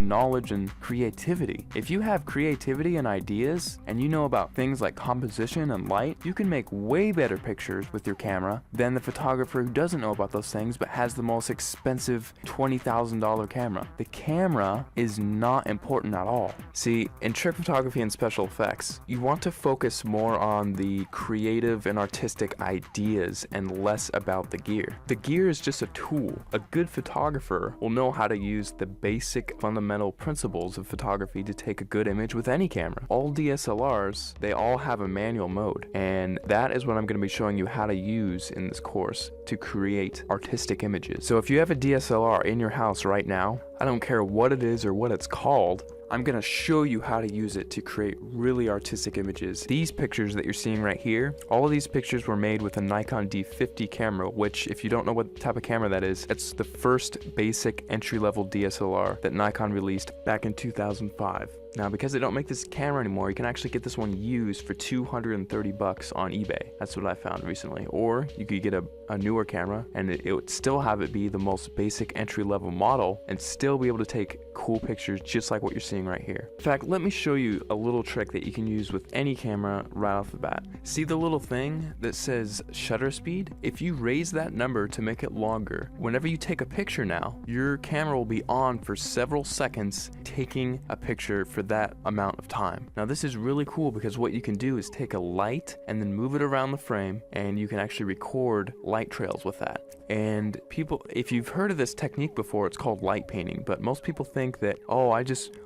knowledge and creativity. If you have creativity and ideas, and you know about things like composition and light, you can make way better pictures with your camera than the photographer who doesn't know about those things but has the most expensive $20,000 camera. The camera is not important at all. See, in trick photography and special effects, you want to focus more on the creative and artistic ideas and less about the gear. The gear is just a tool. A good photographer will know how to use the basic fundamental principles of photography to take a good image with any camera. All DSLRs, they all have a manual mode, and that is what I'm going to be showing you how to use in this course to create artistic images. So if you have a DSLR in your house right now, I don't care what it is or what it's called, I'm going to show you how to use it to create really artistic images. These pictures that you're seeing right here, all of these pictures were made with a Nikon D50 camera, which, if you don't know what type of camera that is, it's the first basic entry-level DSLR that Nikon released back in 2005. Now, because they don't make this camera anymore, you can actually get this one used for $230 on eBay. That's what I found recently. Or you could get a newer camera and it would still have it be the most basic entry-level model and still be able to take cool pictures just like what you're seeing right here. In fact, let me show you a little trick that you can use with any camera right off the bat. See the little thing that says shutter speed? If you raise that number to make it longer, whenever you take a picture now, your camera will be on for several seconds taking a picture for that amount of time. Now this is really cool because what you can do is take a light and then move it around the frame, and you can actually record light trails with that. And people, if you've heard of this technique before, it's called light painting, but most people think that, oh, I just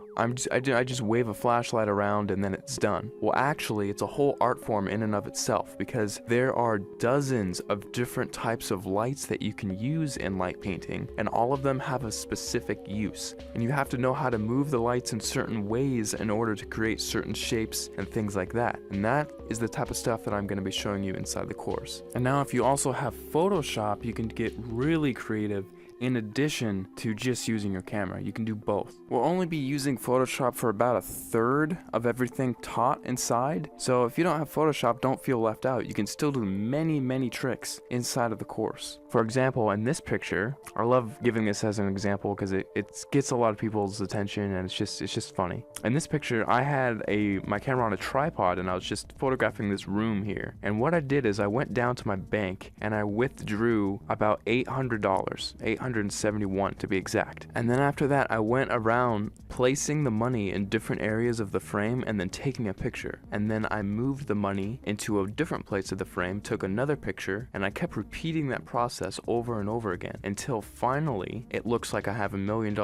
wave a flashlight around and then it's done. Well, actually, it's a whole art form in and of itself, because there are dozens of different types of lights that you can use in light painting, and all of them have a specific use. And you have to know how to move the lights in certain ways in order to create certain shapes and things like that. And that is the type of stuff that I'm going to be showing you inside the course. And now if you also have Photoshop, you can get really creative. In addition to just using your camera, you can do both. We'll only be using Photoshop for about a third of everything taught inside, so if you don't have Photoshop, don't feel left out. You can still do many tricks inside of the course. For example, in this picture, I love giving this as an example because it gets a lot of people's attention, and it's just funny. In this picture, I had my camera on a tripod and I was just photographing this room here. And what I did is I went down to my bank and I withdrew about $800, $871 to be exact. And then after that, I went around placing the money in different areas of the frame and then taking a picture. And then I moved the money into a different place of the frame, took another picture, and I kept repeating that process over and over again until finally it looks like I have $1 million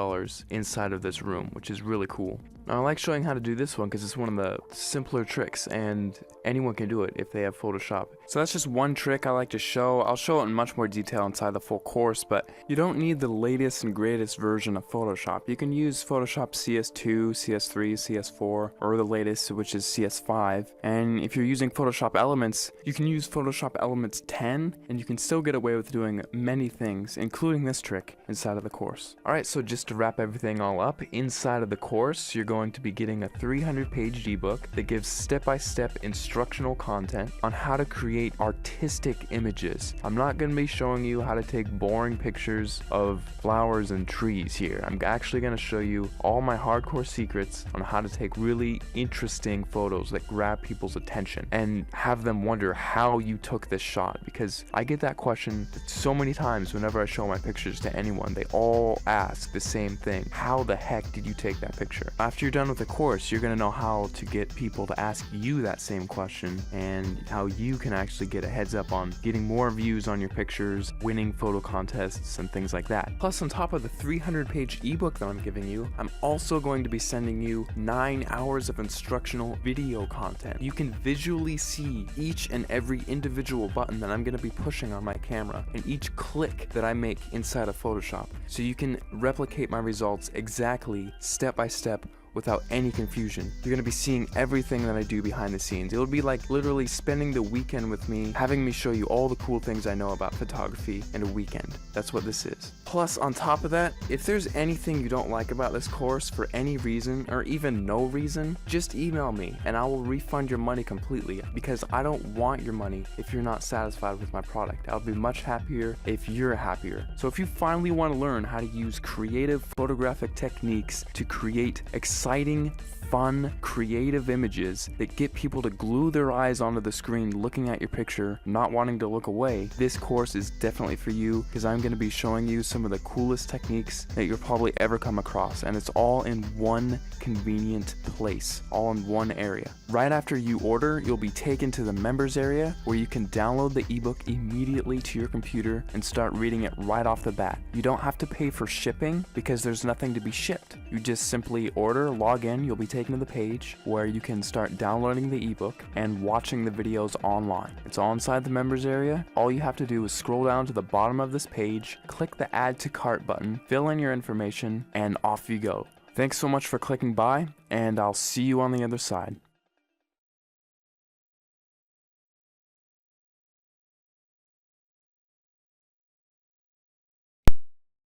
inside of this room, which is really cool. Now, I like showing how to do this one because it's one of the simpler tricks and anyone can do it if they have Photoshop. So that's just one trick I like to show. I'll show it in much more detail inside the full course, but you don't need the latest and greatest version of Photoshop. You can use Photoshop CS2, CS3, CS4, or the latest, which is CS5. And if you're using Photoshop Elements, you can use Photoshop Elements 10, and you can still get away with doing many things, including this trick, inside of the course. Alright, so just to wrap everything all up, inside of the course, you're going to be getting a 300-page ebook that gives step-by-step instructional content on how to create artistic images. I'm not going to be showing you how to take boring pictures of flowers and trees here. I'm actually going to show you all my hardcore secrets on how to take really interesting photos that grab people's attention and have them wonder how you took this shot, because I get that question so many times whenever I show my pictures to anyone. They all ask the same thing: how the heck did you take that picture? After you're done with the course, you're going to know how to get people to ask you that same question and how you can actually get a heads up on getting more views on your pictures, winning photo contests, and things like that. Plus, on top of the 300-page ebook that I'm giving you, I'm also going to be sending you 9 hours of instructional video content. You can visually see each and every individual button that I'm going to be pushing on my camera and each click that I make inside of Photoshop, so you can replicate my results exactly, step by step, without any confusion. You're going to be seeing everything that I do behind the scenes. It'll be like literally spending the weekend with me, having me show you all the cool things I know about photography in a weekend. That's what this is. Plus, on top of that, if there's anything you don't like about this course for any reason, or even no reason, just email me and I will refund your money completely, because I don't want your money if you're not satisfied with my product. I'll be much happier if you're happier. So if you finally want to learn how to use creative photographic techniques to create exciting, fun, creative images that get people to glue their eyes onto the screen looking at your picture, not wanting to look away, this course is definitely for you, because I'm going to be showing you some of the coolest techniques that you'll probably ever come across, and it's all in one convenient place, all in one area. Right after you order, you'll be taken to the members area where you can download the ebook immediately to your computer and start reading it right off the bat. You don't have to pay for shipping because there's nothing to be shipped. You just simply order, log in, you'll be taken to the page where you can start downloading the ebook and watching the videos online. It's all inside the members area. All you have to do is scroll down to the bottom of this page, click the add to cart button, fill in your information, and off you go. Thanks so much for clicking by, and I'll see you on the other side.